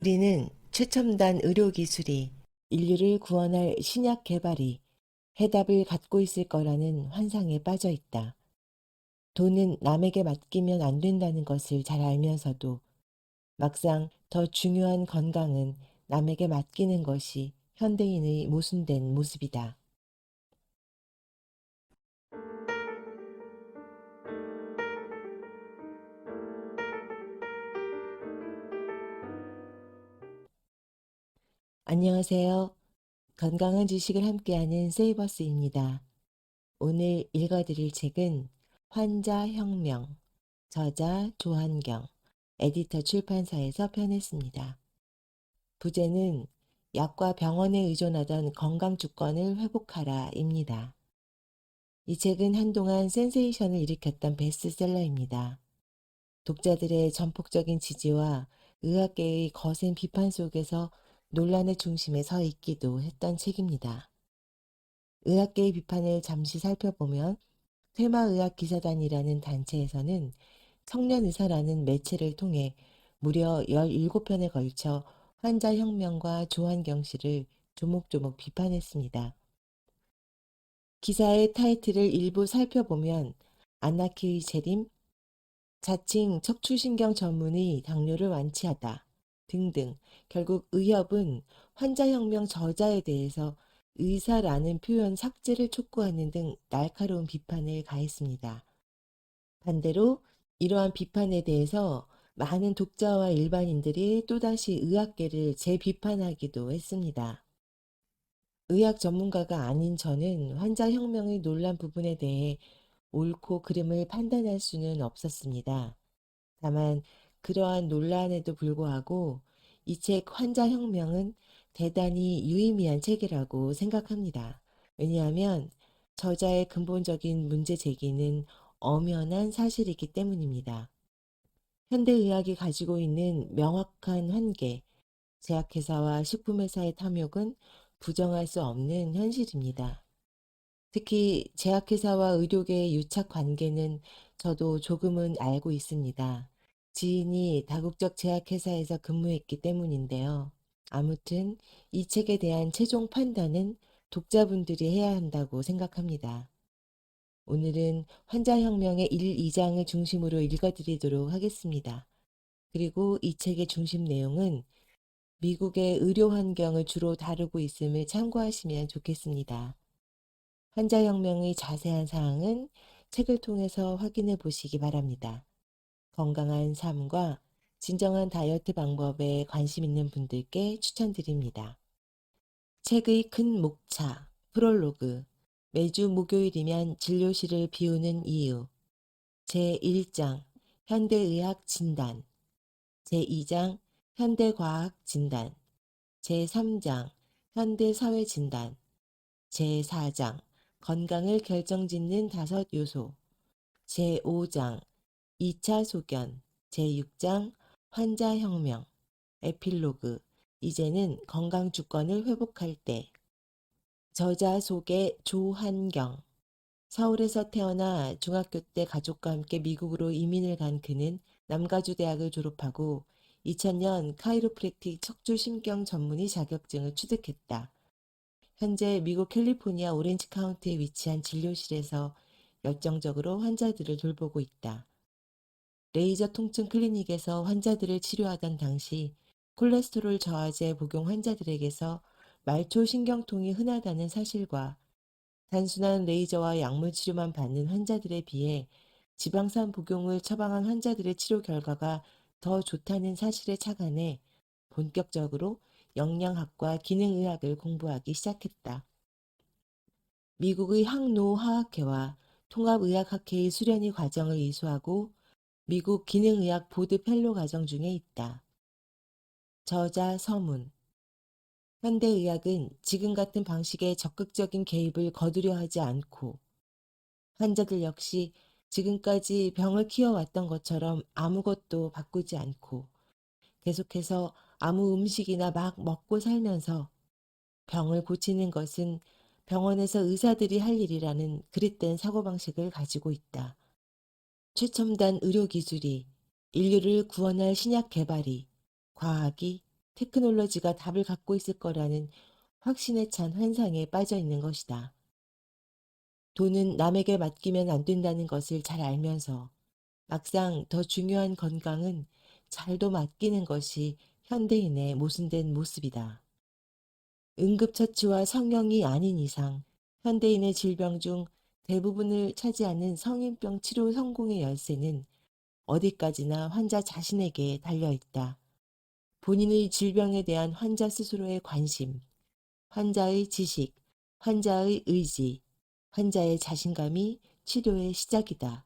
우리는 최첨단 의료기술이 인류를 구원할 신약 개발이 해답을 갖고 있을 거라는 환상에 빠져 있다. 돈은 남에게 맡기면 안 된다는 것을 잘 알면서도 막상 더 중요한 건강은 남에게 맡기는 것이 현대인의 모순된 모습이다. 안녕하세요. 건강한 지식을 함께하는 세이버스입니다. 오늘 읽어드릴 책은 환자혁명, 저자 조한경, 에디터 출판사에서 펴냈습니다. 부제는 약과 병원에 의존하던 건강 주권을 회복하라입니다. 이 책은 한동안 센세이션을 일으켰던 베스트셀러입니다. 독자들의 전폭적인 지지와 의학계의 거센 비판 속에서 논란의 중심에 서 있기도 했던 책입니다. 의학계의 비판을 잠시 살펴보면 퇴마의학기사단이라는 단체에서는 청년의사라는 매체를 통해 무려 17편에 걸쳐 환자혁명과 조한경 씨를 조목조목 비판했습니다. 기사의 타이틀을 일부 살펴보면 아나키의 재림, 자칭 척추신경 전문의 당뇨를 완치하다 등등 결국 의협은 환자혁명 저자에 대해서 의사라는 표현 삭제를 촉구하는 등 날카로운 비판을 가했습니다. 반대로 이러한 비판에 대해서 많은 독자와 일반인들이 또다시 의학계를 재비판하기도 했습니다. 의학 전문가가 아닌 저는 환자혁명의 논란 부분에 대해 옳고 그름을 판단할 수는 없었습니다. 다만 그러한 논란에도 불구하고 이 책 환자혁명은 대단히 유의미한 책이라고 생각합니다. 왜냐하면 저자의 근본적인 문제 제기는 엄연한 사실이기 때문입니다. 현대의학이 가지고 있는 명확한 한계, 제약회사와 식품회사의 탐욕은 부정할 수 없는 현실입니다. 특히 제약회사와 의료계의 유착 관계는 저도 조금은 알고 있습니다. 지인이 다국적 제약회사에서 근무했기 때문인데요. 아무튼 이 책에 대한 최종 판단은 독자분들이 해야 한다고 생각합니다. 오늘은 환자혁명의 1, 2장을 중심으로 읽어드리도록 하겠습니다. 그리고 이 책의 중심 내용은 미국의 의료 환경을 주로 다루고 있음을 참고하시면 좋겠습니다. 환자혁명의 자세한 사항은 책을 통해서 확인해 보시기 바랍니다. 건강한 삶과 진정한 다이어트 방법에 관심 있는 분들께 추천드립니다. 책의 큰 목차, 프롤로그, 매주 목요일이면 진료실을 비우는 이유, 제1장 현대의학 진단, 제2장 현대과학 진단, 제3장 현대사회 진단, 제4장 건강을 결정짓는 5요소, 제5장 2차 소견, 제6장 환자혁명, 에필로그, 이제는 건강주권을 회복할 때. 저자 소개 조한경. 서울에서 태어나 중학교 때 가족과 함께 미국으로 이민을 간 그는 남가주대학을 졸업하고 2000년 카이로프랙틱 척추신경 전문의 자격증을 취득했다. 현재 미국 캘리포니아 오렌지 카운티에 위치한 진료실에서 열정적으로 환자들을 돌보고 있다. 레이저 통증 클리닉에서 환자들을 치료하던 당시 콜레스테롤 저하제 복용 환자들에게서 말초 신경통이 흔하다는 사실과 단순한 레이저와 약물 치료만 받는 환자들에 비해 지방산 복용을 처방한 환자들의 치료 결과가 더 좋다는 사실에 착안해 본격적으로 영양학과 기능의학을 공부하기 시작했다. 미국의 항노화학회와 통합의학학회의 수련의 과정을 이수하고 미국 기능의학 보드 펠로 과정 중에 있다. 저자 서문. 현대의학은 지금 같은 방식의 적극적인 개입을 거두려 하지 않고 환자들 역시 지금까지 병을 키워왔던 것처럼 아무것도 바꾸지 않고 계속해서 아무 음식이나 막 먹고 살면서 병을 고치는 것은 병원에서 의사들이 할 일이라는 그릇된 사고방식을 가지고 있다. 최첨단 의료기술이 인류를 구원할 신약 개발이 과학이 테크놀로지가 답을 갖고 있을 거라는 확신에 찬 환상에 빠져 있는 것이다. 돈은 남에게 맡기면 안 된다는 것을 잘 알면서 막상 더 중요한 건강은 잘도 맡기는 것이 현대인의 모순된 모습이다. 응급처치와 성형이 아닌 이상 현대인의 질병 중 대부분을 차지하는 성인병 치료 성공의 열쇠는 어디까지나 환자 자신에게 달려 있다. 본인의 질병에 대한 환자 스스로의 관심, 환자의 지식, 환자의 의지, 환자의 자신감이 치료의 시작이다.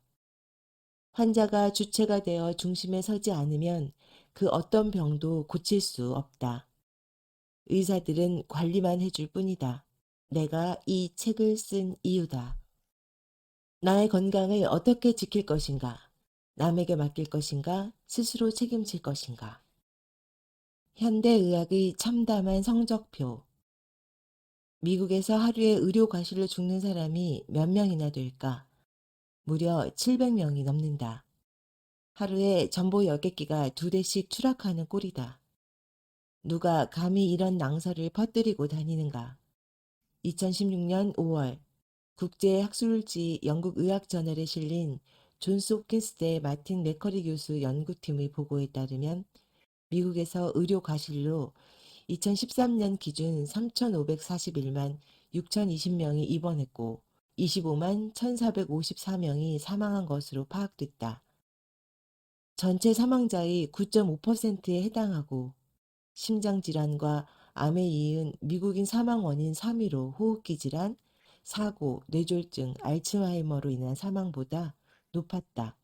환자가 주체가 되어 중심에 서지 않으면 그 어떤 병도 고칠 수 없다. 의사들은 관리만 해줄 뿐이다. 내가 이 책을 쓴 이유다. 나의 건강을 어떻게 지킬 것인가? 남에게 맡길 것인가? 스스로 책임질 것인가? 현대의학의 참담한 성적표. 미국에서 하루에 의료 과실로 죽는 사람이 몇 명이나 될까? 무려 700명이 넘는다. 하루에 전보 여객기가 2대씩 추락하는 꼴이다. 누가 감히 이런 낭설을 퍼뜨리고 다니는가? 2016년 5월 국제학술지 영국 의학저널에 실린 존스 홉킨스대 마틴 맥커리 교수 연구팀의 보고에 따르면 미국에서 의료 과실로 2013년 기준 3,541만 6,020명이 입원했고 25만 1,454명이 사망한 것으로 파악됐다. 전체 사망자의 9.5%에 해당하고 심장질환과 암에 이은 미국인 사망 원인 3위로 호흡기 질환, 사고, 뇌졸중, 알츠하이머로 인한 사망보다 높았다.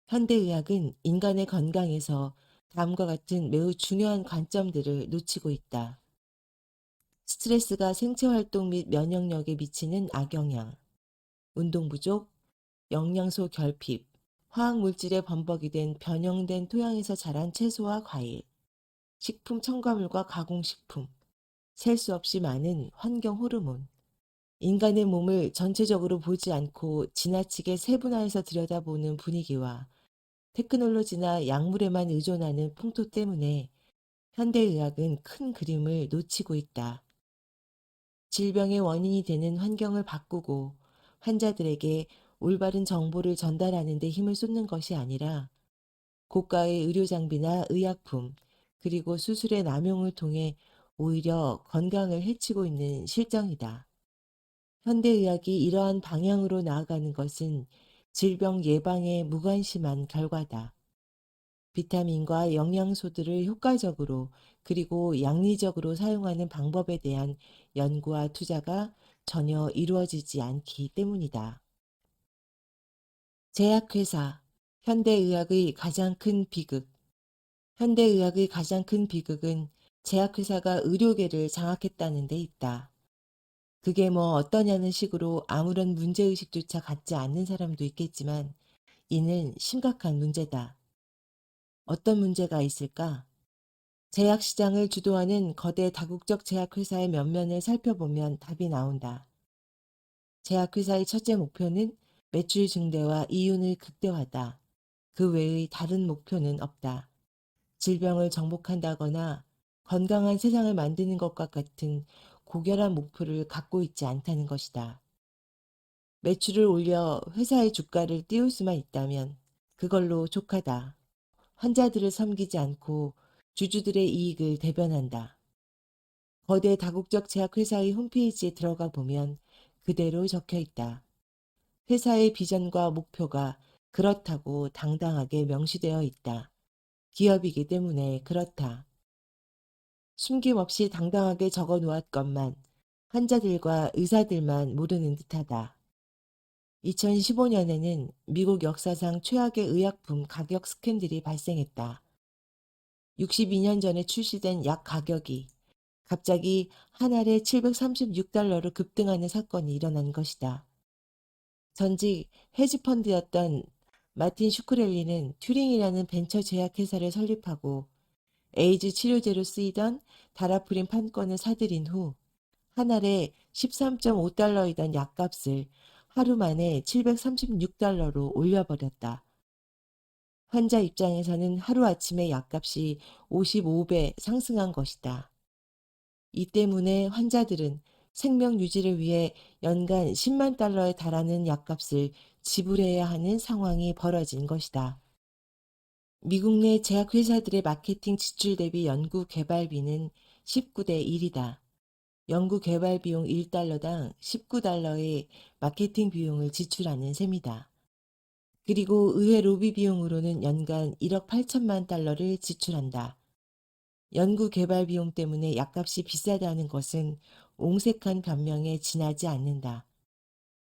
현대의학은 인간의 건강에서 다음과 같은 매우 중요한 관점들을 놓치고 있다. 스트레스가 생체활동 및 면역력에 미치는 악영향, 운동 부족, 영양소 결핍, 화학물질에 범벅이 된 변형된 토양에서 자란 채소와 과일, 식품 첨가물과 가공식품, 셀 수 없이 많은 환경 호르몬, 인간의 몸을 전체적으로 보지 않고 지나치게 세분화해서 들여다보는 분위기와 테크놀로지나 약물에만 의존하는 풍토 때문에 현대의학은 큰 그림을 놓치고 있다. 질병의 원인이 되는 환경을 바꾸고 환자들에게 올바른 정보를 전달하는 데 힘을 쏟는 것이 아니라 고가의 의료 장비나 의약품, 그리고 수술의 남용을 통해 오히려 건강을 해치고 있는 실정이다. 현대의학이 이러한 방향으로 나아가는 것은 질병 예방에 무관심한 결과다. 비타민과 영양소들을 효과적으로 그리고 양리적으로 사용하는 방법에 대한 연구와 투자가 전혀 이루어지지 않기 때문이다. 제약회사, 현대의학의 가장 큰 비극. 현대의학의 가장 큰 비극은 제약회사가 의료계를 장악했다는 데 있다. 그게 뭐 어떠냐는 식으로 아무런 문제의식조차 갖지 않는 사람도 있겠지만 이는 심각한 문제다. 어떤 문제가 있을까? 제약시장을 주도하는 거대 다국적 제약회사의 면면을 살펴보면 답이 나온다. 제약회사의 첫째 목표는 매출 증대와 이윤의 극대화다. 그 외의 다른 목표는 없다. 질병을 정복한다거나 건강한 세상을 만드는 것과 같은 고결한 목표를 갖고 있지 않다는 것이다. 매출을 올려 회사의 주가를 띄울 수만 있다면 그걸로 족하다. 환자들을 섬기지 않고 주주들의 이익을 대변한다. 거대 다국적 제약회사의 홈페이지에 들어가 보면 그대로 적혀 있다. 회사의 비전과 목표가 그렇다고 당당하게 명시되어 있다. 기업이기 때문에 그렇다. 숨김없이 당당하게 적어 놓았건만 환자들과 의사들만 모르는 듯하다. 2015년에는 미국 역사상 최악의 의약품 가격 스캔들이 발생했다. 62년 전에 출시된 약 가격이 갑자기 한 알에 736달러로 급등하는 사건이 일어난 것이다. 전직 헤지펀드였던 마틴 슈크렐리는 튜링이라는 벤처 제약회사를 설립하고 에이즈 치료제로 쓰이던 다라프린 판권을 사들인 후 한 알에 13.5달러이던 약값을 하루 만에 736달러로 올려버렸다. 환자 입장에서는 하루아침에 약값이 55배 상승한 것이다. 이 때문에 환자들은 생명 유지를 위해 연간 10만 달러에 달하는 약값을 지불해야 하는 상황이 벌어진 것이다. 미국 내 제약회사들의 마케팅 지출 대비 연구 개발비는 19대 1이다. 연구 개발 비용 1달러당 19달러의 마케팅 비용을 지출하는 셈이다. 그리고 의회 로비 비용으로는 연간 1억 8천만 달러를 지출한다. 연구 개발 비용 때문에 약값이 비싸다는 것은 옹색한 변명에 지나지 않는다.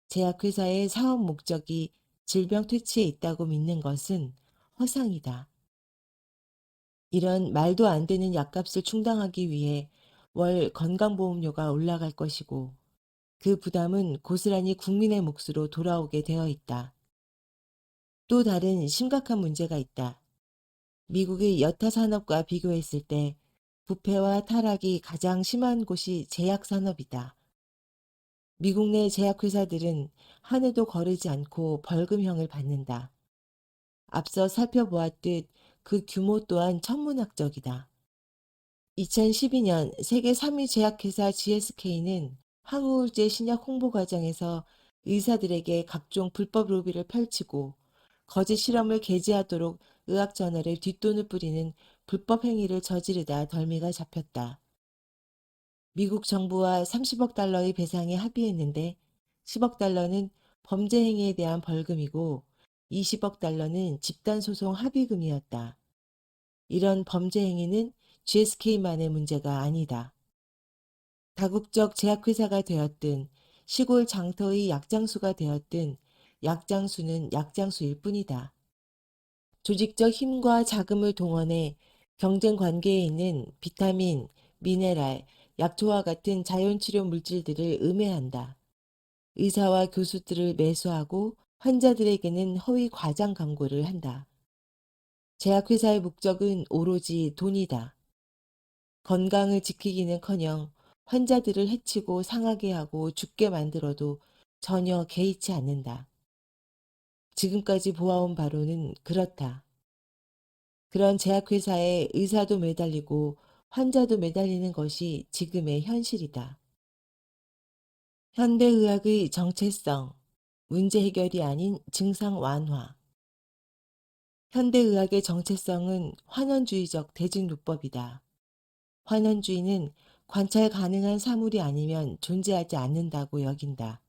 제약회사의 사업 목적이 질병 퇴치에 있다고 믿는 것은 허상이다. 이런 말도 안 되는 약값을 충당하기 위해 월 건강보험료가 올라갈 것이고 그 부담은 고스란히 국민의 몫으로 돌아오게 되어 있다. 또 다른 심각한 문제가 있다. 미국의 여타 산업과 비교했을 때 부패와 타락이 가장 심한 곳이 제약산업이다. 미국 내 제약회사들은 한 해도 거르지 않고 벌금형을 받는다. 앞서 살펴보았듯 그 규모 또한 천문학적이다. 2012년 세계 3위 제약회사 GSK는 항우울제 신약 홍보 과정에서 의사들에게 각종 불법 로비를 펼치고 거짓 실험을 게재하도록 의학저널에 뒷돈을 뿌리는 불법 행위를 저지르다 덜미가 잡혔다. 미국 정부와 30억 달러의 배상에 합의했는데 10억 달러는 범죄 행위에 대한 벌금이고 20억 달러는 집단소송 합의금이었다. 이런 범죄 행위는 GSK만의 문제가 아니다. 다국적 제약회사가 되었든 시골 장터의 약장수가 되었든 약장수는 약장수일 뿐이다. 조직적 힘과 자금을 동원해 경쟁 관계에 있는 비타민, 미네랄, 약초와 같은 자연치료 물질들을 음해한다. 의사와 교수들을 매수하고 환자들에게는 허위 과장 광고를 한다. 제약회사의 목적은 오로지 돈이다. 건강을 지키기는커녕 환자들을 해치고 상하게 하고 죽게 만들어도 전혀 개의치 않는다. 지금까지 보아온 바로는 그렇다. 그런 제약회사에 의사도 매달리고 환자도 매달리는 것이 지금의 현실이다. 현대의학의 정체성, 문제 해결이 아닌 증상 완화. 현대의학의 정체성은 환원주의적 대증요법이다. 환원주의는 관찰 가능한 사물이 아니면 존재하지 않는다고 여긴다.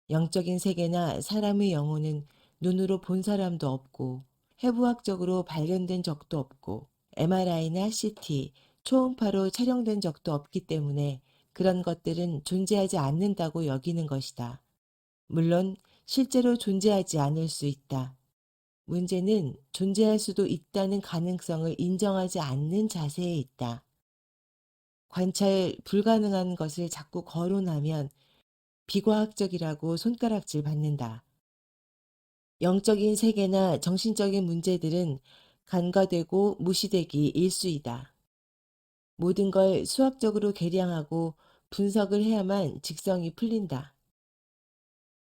영적인 세계나 사람의 영혼은 눈으로 본 사람도 없고 해부학적으로 발견된 적도 없고 MRI나 CT, 초음파로 촬영된 적도 없기 때문에 그런 것들은 존재하지 않는다고 여기는 것이다. 물론 실제로 존재하지 않을 수 있다. 문제는 존재할 수도 있다는 가능성을 인정하지 않는 자세에 있다. 관찰 불가능한 것을 자꾸 거론하면 비과학적이라고 손가락질 받는다. 영적인 세계나 정신적인 문제들은 간과되고 무시되기 일쑤이다. 모든 걸 수학적으로 계량하고 분석을 해야만 직성이 풀린다.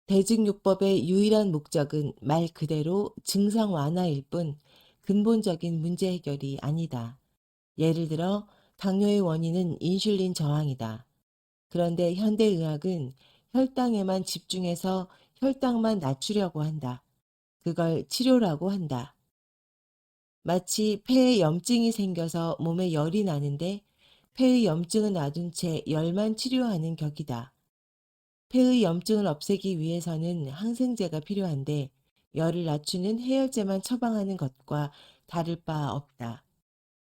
대증요법의 유일한 목적은 말 그대로 증상 완화일 뿐 근본적인 문제 해결이 아니다. 예를 들어 당뇨의 원인은 인슐린 저항이다. 그런데 현대의학은 혈당에만 집중해서 혈당만 낮추려고 한다. 그걸 치료라고 한다. 마치 폐에 염증이 생겨서 몸에 열이 나는데 폐의 염증은 놔둔 채 열만 치료하는 격이다. 폐의 염증을 없애기 위해서는 항생제가 필요한데 열을 낮추는 해열제만 처방하는 것과 다를 바 없다.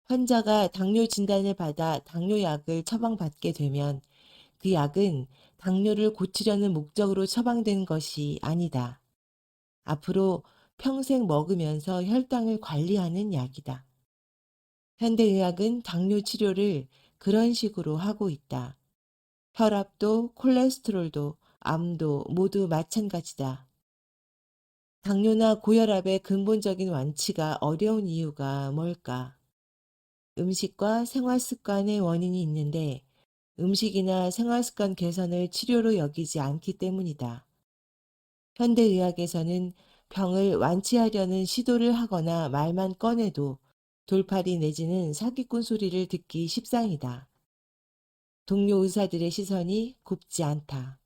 환자가 당뇨 진단을 받아 당뇨약을 처방받게 되면 그 약은 당뇨를 고치려는 목적으로 처방된 것이 아니다. 앞으로 평생 먹으면서 혈당을 관리하는 약이다. 현대의학은 당뇨 치료를 그런 식으로 하고 있다. 혈압도 콜레스테롤도 암도 모두 마찬가지다. 당뇨나 고혈압의 근본적인 완치가 어려운 이유가 뭘까? 음식과 생활 습관의 원인이 있는데 음식이나 생활 습관 개선을 치료로 여기지 않기 때문이다. 현대의학에서는 병을 완치하려는 시도를 하거나 말만 꺼내도 돌팔이 내지는 사기꾼 소리를 듣기 십상이다. 동료 의사들의 시선이 곱지 않다.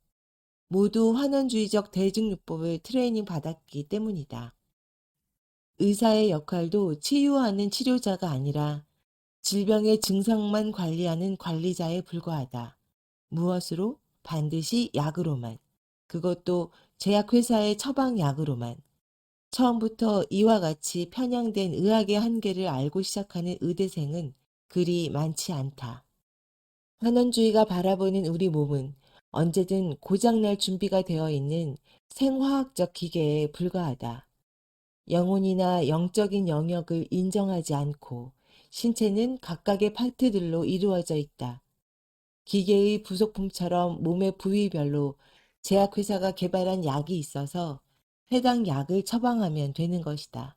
모두 환원주의적 대증요법을 트레이닝 받았기 때문이다. 의사의 역할도 치유하는 치료자가 아니라 질병의 증상만 관리하는 관리자에 불과하다. 무엇으로? 반드시 약으로만. 그것도 제약회사의 처방약으로만. 처음부터 이와 같이 편향된 의학의 한계를 알고 시작하는 의대생은 그리 많지 않다. 환원주의가 바라보는 우리 몸은 언제든 고장날 준비가 되어 있는 생화학적 기계에 불과하다. 영혼이나 영적인 영역을 인정하지 않고 신체는 각각의 파트들로 이루어져 있다. 기계의 부속품처럼 몸의 부위별로 제약회사가 개발한 약이 있어서 해당 약을 처방하면 되는 것이다.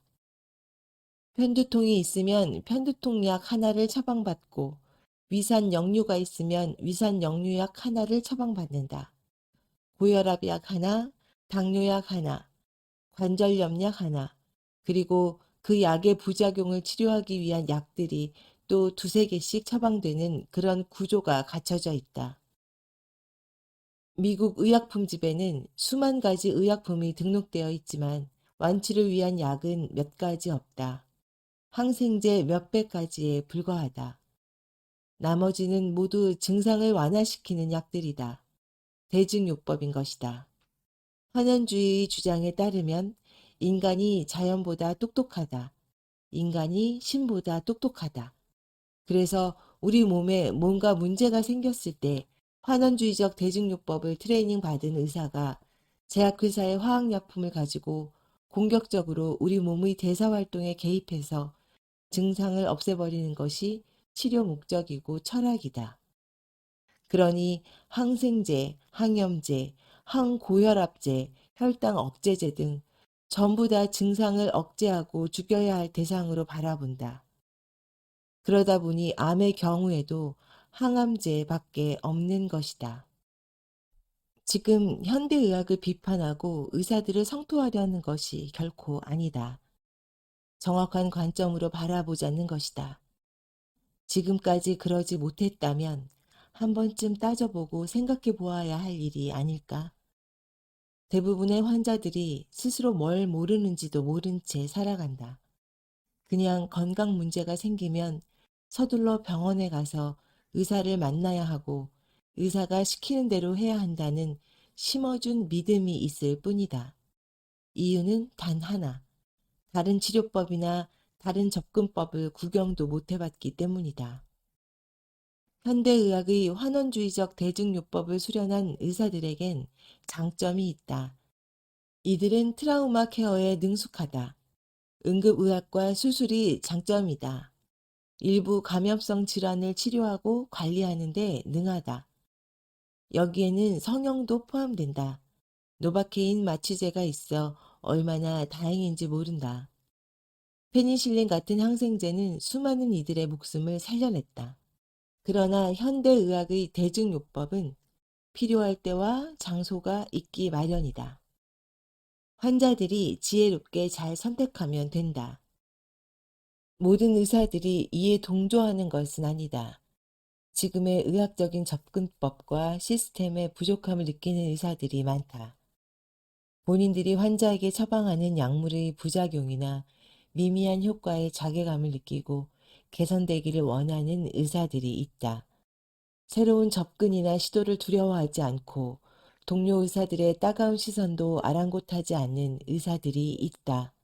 편두통이 있으면 편두통약 하나를 처방받고 위산 역류가 있으면 위산 역류약 하나를 처방받는다. 고혈압약 하나, 당뇨약 하나, 관절염약 하나, 그리고 그 약의 부작용을 치료하기 위한 약들이 또 두세 개씩 처방되는 그런 구조가 갖춰져 있다. 미국 의약품집에는 수만 가지 의약품이 등록되어 있지만 완치를 위한 약은 몇 가지 없다. 항생제 몇백 가지에 불과하다. 나머지는 모두 증상을 완화시키는 약들이다. 대증요법인 것이다. 환원주의 주장에 따르면 인간이 자연보다 똑똑하다. 인간이 신보다 똑똑하다. 그래서 우리 몸에 뭔가 문제가 생겼을 때 환원주의적 대증요법을 트레이닝 받은 의사가 제약회사의 화학약품을 가지고 공격적으로 우리 몸의 대사활동에 개입해서 증상을 없애버리는 것이 치료 목적이고 철학이다. 그러니 항생제, 항염제, 항고혈압제, 혈당 억제제 등 전부 다 증상을 억제하고 죽여야 할 대상으로 바라본다. 그러다 보니 암의 경우에도 항암제밖에 없는 것이다. 지금 현대의학을 비판하고 의사들을 성토하려 하는 것이 결코 아니다. 정확한 관점으로 바라보자는 것이다. 지금까지 그러지 못했다면 한 번쯤 따져보고 생각해 보아야 할 일이 아닐까? 대부분의 환자들이 스스로 뭘 모르는지도 모른 채 살아간다. 그냥 건강 문제가 생기면 서둘러 병원에 가서 의사를 만나야 하고 의사가 시키는 대로 해야 한다는 심어준 믿음이 있을 뿐이다. 이유는 단 하나. 다른 치료법이나 다른 접근법을 구경도 못 해봤기 때문이다. 현대의학의 환원주의적 대증요법을 수련한 의사들에겐 장점이 있다. 이들은 트라우마 케어에 능숙하다. 응급의학과 수술이 장점이다. 일부 감염성 질환을 치료하고 관리하는 데 능하다. 여기에는 성형도 포함된다. 노바케인 마취제가 있어 얼마나 다행인지 모른다. 페니실린 같은 항생제는 수많은 이들의 목숨을 살려냈다. 그러나 현대의학의 대증요법은 필요할 때와 장소가 있기 마련이다. 환자들이 지혜롭게 잘 선택하면 된다. 모든 의사들이 이에 동조하는 것은 아니다. 지금의 의학적인 접근법과 시스템의 부족함을 느끼는 의사들이 많다. 본인들이 환자에게 처방하는 약물의 부작용이나 미미한 효과에 자괴감을 느끼고 개선되기를 원하는 의사들이 있다. 새로운 접근이나 시도를 두려워하지 않고 동료 의사들의 따가운 시선도 아랑곳하지 않는 의사들이 있다.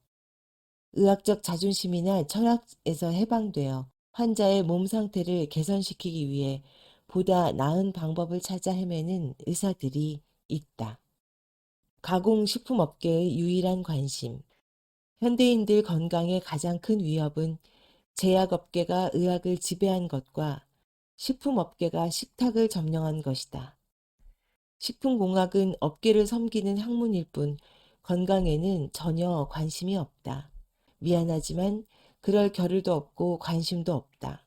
의학적 자존심이나 철학에서 해방되어 환자의 몸 상태를 개선시키기 위해 보다 나은 방법을 찾아 헤매는 의사들이 있다. 가공식품업계의 유일한 관심. 현대인들 건강의 가장 큰 위협은 제약업계가 의학을 지배한 것과 식품업계가 식탁을 점령한 것이다. 식품공학은 업계를 섬기는 학문일 뿐 건강에는 전혀 관심이 없다. 미안하지만 그럴 겨를도 없고 관심도 없다.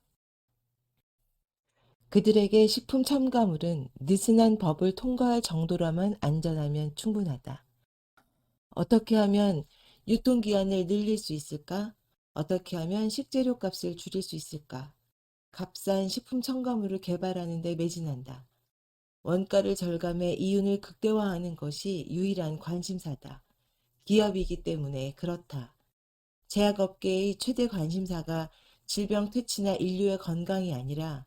그들에게 식품 첨가물은 느슨한 법을 통과할 정도로만 안전하면 충분하다. 어떻게 하면 유통기한을 늘릴 수 있을까? 어떻게 하면 식재료 값을 줄일 수 있을까? 값싼 식품 첨가물을 개발하는 데 매진한다. 원가를 절감해 이윤을 극대화하는 것이 유일한 관심사다. 기업이기 때문에 그렇다. 제약업계의 최대 관심사가 질병 퇴치나 인류의 건강이 아니라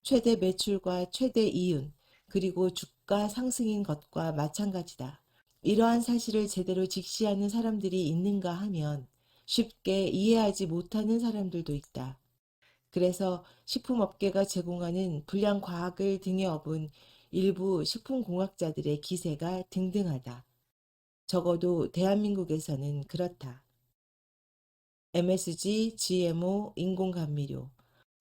최대 매출과 최대 이윤, 그리고 주가 상승인 것과 마찬가지다. 이러한 사실을 제대로 직시하는 사람들이 있는가 하면 쉽게 이해하지 못하는 사람들도 있다. 그래서 식품업계가 제공하는 불량 과학을 등에 업은 일부 식품공학자들의 기세가 등등하다. 적어도 대한민국에서는 그렇다. MSG, GMO, 인공감미료.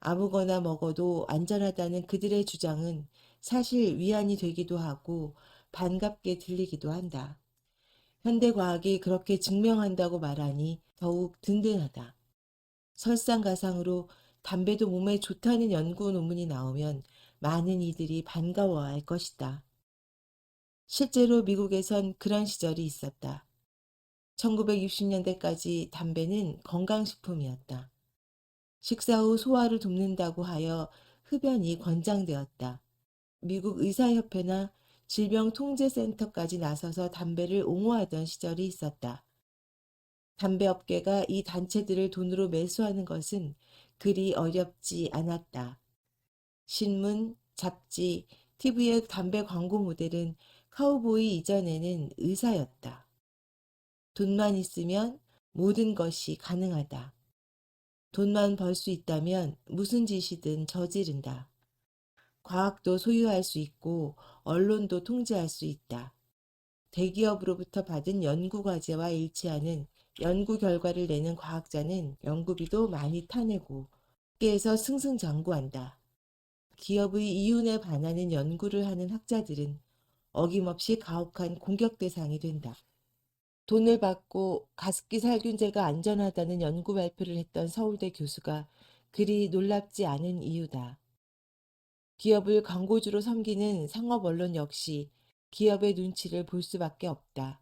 아무거나 먹어도 안전하다는 그들의 주장은 사실 위안이 되기도 하고 반갑게 들리기도 한다. 현대과학이 그렇게 증명한다고 말하니 더욱 든든하다. 설상가상으로 담배도 몸에 좋다는 연구 논문이 나오면 많은 이들이 반가워할 것이다. 실제로 미국에선 그런 시절이 있었다. 1960년대까지 담배는 건강식품이었다. 식사 후 소화를 돕는다고 하여 흡연이 권장되었다. 미국 의사협회나 질병통제센터까지 나서서 담배를 옹호하던 시절이 있었다. 담배업계가 이 단체들을 돈으로 매수하는 것은 그리 어렵지 않았다. 신문, 잡지, TV의 담배 광고 모델은 카우보이 이전에는 의사였다. 돈만 있으면 모든 것이 가능하다. 돈만 벌 수 있다면 무슨 짓이든 저지른다. 과학도 소유할 수 있고 언론도 통제할 수 있다. 대기업으로부터 받은 연구과제와 일치하는 연구 결과를 내는 과학자는 연구비도 많이 타내고 업계에서 승승장구한다. 기업의 이윤에 반하는 연구를 하는 학자들은 어김없이 가혹한 공격 대상이 된다. 돈을 받고 가습기 살균제가 안전하다는 연구 발표를 했던 서울대 교수가 그리 놀랍지 않은 이유다. 기업을 광고주로 섬기는 상업 언론 역시 기업의 눈치를 볼 수밖에 없다.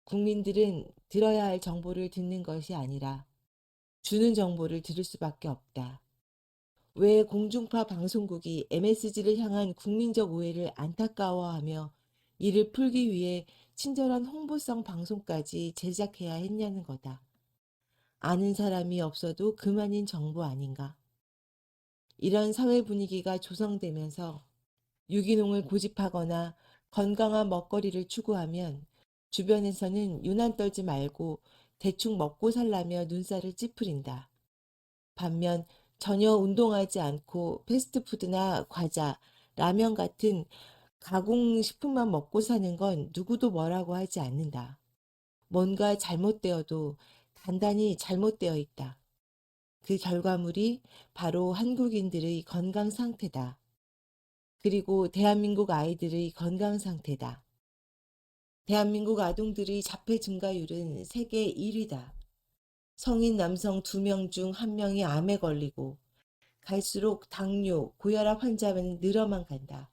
국민들은 들어야 할 정보를 듣는 것이 아니라 주는 정보를 들을 수밖에 없다. 왜 공중파 방송국이 MSG를 향한 국민적 오해를 안타까워하며 이를 풀기 위해 친절한 홍보성 방송까지 제작해야 했냐는 거다. 아는 사람이 없어도 그만인 정보 아닌가. 이런 사회 분위기가 조성되면서 유기농을 고집하거나 건강한 먹거리를 추구하면 주변에서는 유난 떨지 말고 대충 먹고 살라며 눈살을 찌푸린다. 반면 전혀 운동하지 않고 패스트푸드나 과자, 라면 같은 가공식품만 먹고 사는 건 누구도 뭐라고 하지 않는다. 뭔가 잘못되어도 단단히 잘못되어 있다. 그 결과물이 바로 한국인들의 건강 상태다. 그리고 대한민국 아이들의 건강 상태다. 대한민국 아동들의 자폐 증가율은 세계 1위다. 성인 남성 2명 중 1명이 암에 걸리고 갈수록 당뇨, 고혈압 환자는 늘어만 간다.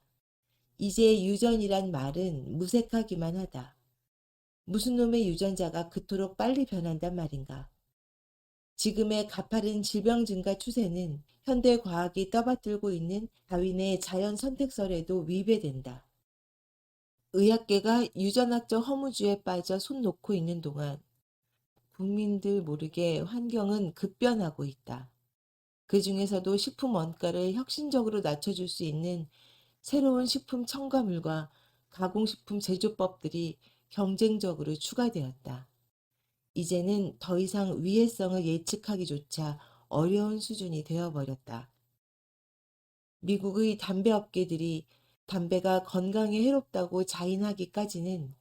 이제 유전이란 말은 무색하기만 하다. 무슨 놈의 유전자가 그토록 빨리 변한단 말인가. 지금의 가파른 질병 증가 추세는 현대 과학이 떠받들고 있는 다윈의 자연 선택설에도 위배된다. 의학계가 유전학적 허무주의에 빠져 손 놓고 있는 동안 국민들 모르게 환경은 급변하고 있다. 그 중에서도 식품 원가를 혁신적으로 낮춰줄 수 있는 새로운 식품 첨가물과 가공식품 제조법들이 경쟁적으로 추가되었다. 이제는 더 이상 위해성을 예측하기조차 어려운 수준이 되어버렸다. 미국의 담배 업계들이 담배가 건강에 해롭다고 자인하기까지는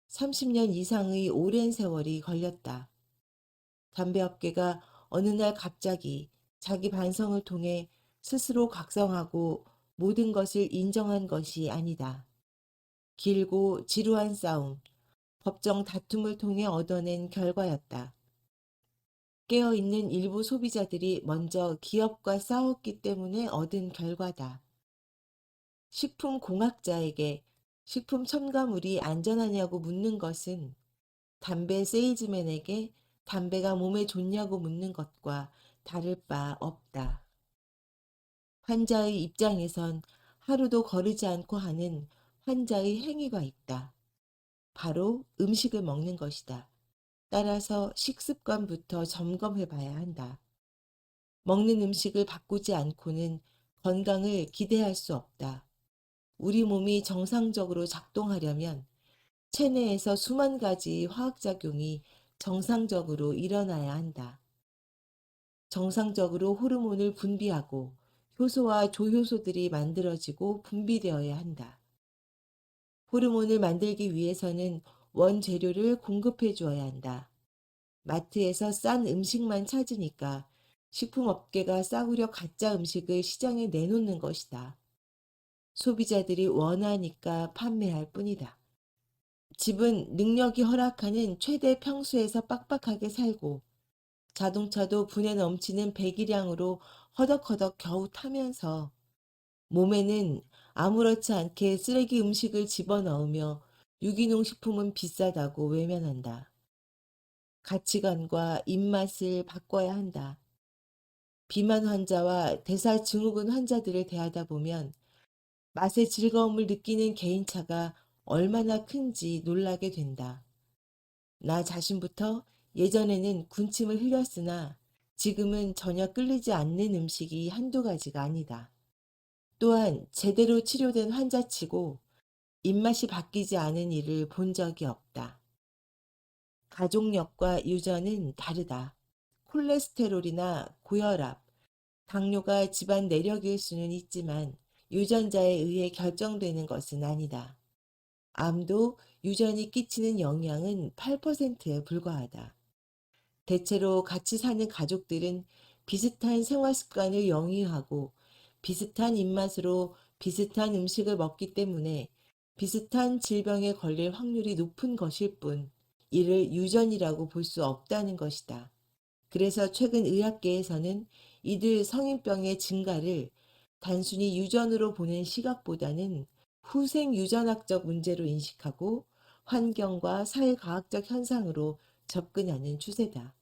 30년 이상의 오랜 세월이 걸렸다. 담배 업계가 어느 날 갑자기 자기 반성을 통해 스스로 각성하고 모든 것을 인정한 것이 아니다. 길고 지루한 싸움, 법정 다툼을 통해 얻어낸 결과였다. 깨어있는 일부 소비자들이 먼저 기업과 싸웠기 때문에 얻은 결과다. 식품 공학자에게 식품 첨가물이 안전하냐고 묻는 것은 담배 세일즈맨에게 담배가 몸에 좋냐고 묻는 것과 다를 바 없다. 환자의 입장에선 하루도 거르지 않고 하는 환자의 행위가 있다. 바로 음식을 먹는 것이다. 따라서 식습관부터 점검해 봐야 한다. 먹는 음식을 바꾸지 않고는 건강을 기대할 수 없다. 우리 몸이 정상적으로 작동하려면 체내에서 수만 가지 화학작용이 정상적으로 일어나야 한다. 정상적으로 호르몬을 분비하고 효소와 조효소들이 만들어지고 분비되어야 한다. 호르몬을 만들기 위해서는 원재료를 공급해 주어야 한다. 마트에서 싼 음식만 찾으니까 식품업계가 싸구려 가짜 음식을 시장에 내놓는 것이다. 소비자들이 원하니까 판매할 뿐이다. 집은 능력이 허락하는 최대 평수에서 빡빡하게 살고 자동차도 분에 넘치는 배기량으로 허덕허덕 겨우 타면서 몸에는 아무렇지 않게 쓰레기 음식을 집어넣으며 유기농 식품은 비싸다고 외면한다. 가치관과 입맛을 바꿔야 한다. 비만 환자와 대사증후군 환자들을 대하다 보면 맛의 즐거움을 느끼는 개인차가 얼마나 큰지 놀라게 된다. 나 자신부터 예전에는 군침을 흘렸으나 지금은 전혀 끌리지 않는 음식이 한두 가지가 아니다. 또한 제대로 치료된 환자치고 입맛이 바뀌지 않은 일을 본 적이 없다. 가족력과 유전은 다르다. 콜레스테롤이나 고혈압, 당뇨가 집안 내력일 수는 있지만 유전자에 의해 결정되는 것은 아니다. 암도 유전이 끼치는 영향은 8%에 불과하다. 대체로 같이 사는 가족들은 비슷한 생활 습관을 영위하고 비슷한 입맛으로 비슷한 음식을 먹기 때문에 비슷한 질병에 걸릴 확률이 높은 것일 뿐 이를 유전이라고 볼 수 없다는 것이다. 그래서 최근 의학계에서는 이들 성인병의 증가를 단순히 유전으로 보는 시각보다는 후생 유전학적 문제로 인식하고 환경과 사회과학적 현상으로 접근하는 추세다.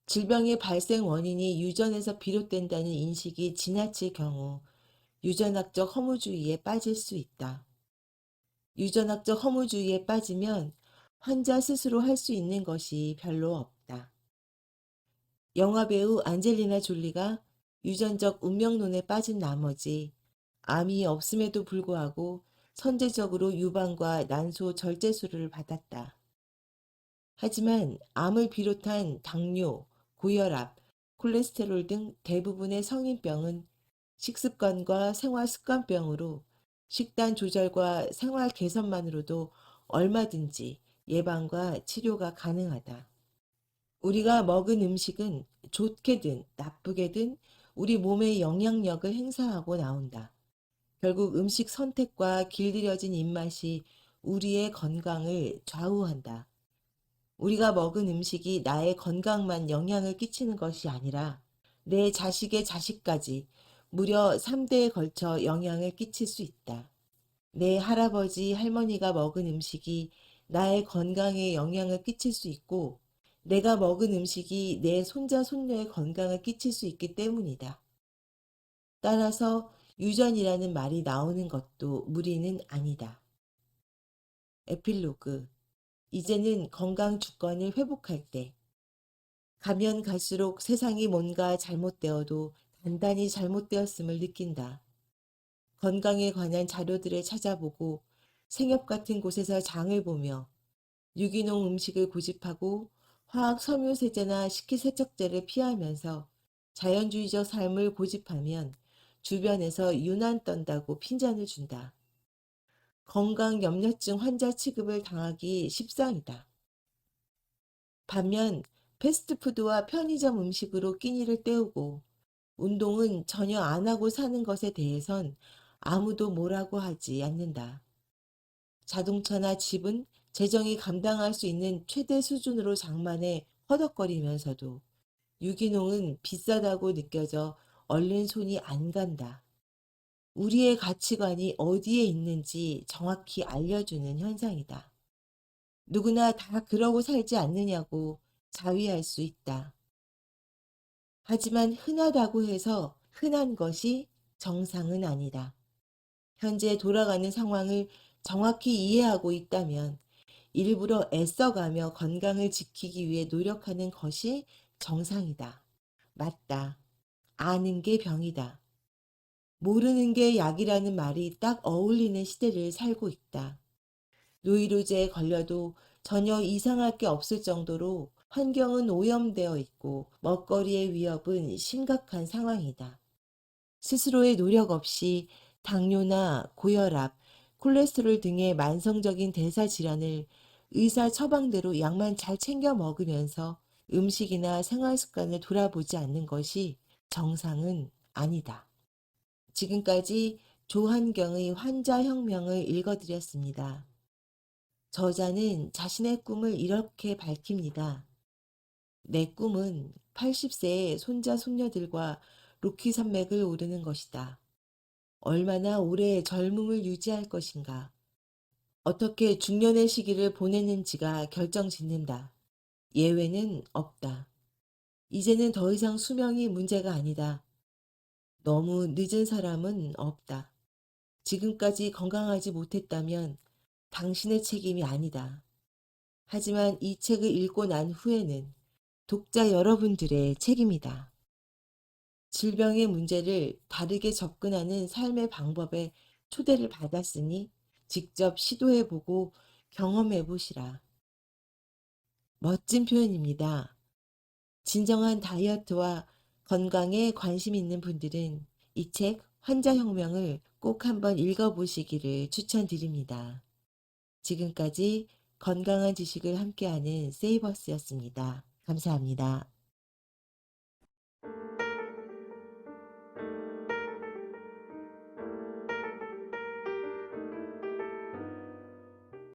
질병의 발생 원인이 유전에서 비롯된다는 인식이 지나칠 경우 유전학적 허무주의에 빠질 수 있다. 유전학적 허무주의에 빠지면 환자 스스로 할 수 있는 것이 별로 없다. 영화배우 안젤리나 졸리가 유전적 운명론에 빠진 나머지 암이 없음에도 불구하고 선제적으로 유방과 난소 절제술을 받았다. 하지만 암을 비롯한 당뇨, 고혈압, 콜레스테롤 등 대부분의 성인병은 식습관과 생활습관병으로 식단 조절과 생활 개선만으로도 얼마든지 예방과 치료가 가능하다. 우리가 먹은 음식은 좋게든 나쁘게든 우리 몸에 영향력을 행사하고 나온다. 결국 음식 선택과 길들여진 입맛이 우리의 건강을 좌우한다. 우리가 먹은 음식이 나의 건강만 영향을 끼치는 것이 아니라 내 자식의 자식까지 무려 3대에 걸쳐 영향을 끼칠 수 있다. 내 할아버지, 할머니가 먹은 음식이 나의 건강에 영향을 끼칠 수 있고 내가 먹은 음식이 내 손자, 손녀의 건강을 끼칠 수 있기 때문이다. 따라서 유전이라는 말이 나오는 것도 무리는 아니다. 에필로그. 이제는 건강 주권을 회복할 때 가면 갈수록 세상이 뭔가 잘못되어도 단단히 잘못되었음을 느낀다. 건강에 관한 자료들을 찾아보고 생협 같은 곳에서 장을 보며 유기농 음식을 고집하고 화학 섬유세제나 식기세척제를 피하면서 자연주의적 삶을 고집하면 주변에서 유난 떤다고 핀잔을 준다. 건강염려증 환자 취급을 당하기 십상이다. 반면 패스트푸드와 편의점 음식으로 끼니를 때우고 운동은 전혀 안 하고 사는 것에 대해선 아무도 뭐라고 하지 않는다. 자동차나 집은 재정이 감당할 수 있는 최대 수준으로 장만해 허덕거리면서도 유기농은 비싸다고 느껴져 얼른 손이 안 간다. 우리의 가치관이 어디에 있는지 정확히 알려주는 현상이다. 누구나 다 그러고 살지 않느냐고 자위할 수 있다. 하지만 흔하다고 해서 흔한 것이 정상은 아니다. 현재 돌아가는 상황을 정확히 이해하고 있다면 일부러 애써가며 건강을 지키기 위해 노력하는 것이 정상이다. 맞다. 아는 게 병이다. 모르는 게 약이라는 말이 딱 어울리는 시대를 살고 있다. 노이로제에 걸려도 전혀 이상할 게 없을 정도로 환경은 오염되어 있고 먹거리의 위협은 심각한 상황이다. 스스로의 노력 없이 당뇨나 고혈압, 콜레스테롤 등의 만성적인 대사 질환을 의사 처방대로 약만 잘 챙겨 먹으면서 음식이나 생활 습관을 돌아보지 않는 것이 정상은 아니다. 지금까지 조한경의 환자혁명을 읽어드렸습니다. 저자는 자신의 꿈을 이렇게 밝힙니다. 내 꿈은 80세의 손자, 손녀들과 로키 산맥을 오르는 것이다. 얼마나 오래 젊음을 유지할 것인가. 어떻게 중년의 시기를 보내는지가 결정짓는다. 예외는 없다. 이제는 더 이상 수명이 문제가 아니다. 너무 늦은 사람은 없다. 지금까지 건강하지 못했다면 당신의 책임이 아니다. 하지만 이 책을 읽고 난 후에는 독자 여러분들의 책임이다. 질병의 문제를 다르게 접근하는 삶의 방법에 초대를 받았으니 직접 시도해보고 경험해보시라. 멋진 표현입니다. 진정한 다이어트와 건강에 관심 있는 분들은 이 책 환자혁명을 꼭 한번 읽어보시기를 추천드립니다. 지금까지 건강한 지식을 함께하는 세이버스였습니다. 감사합니다.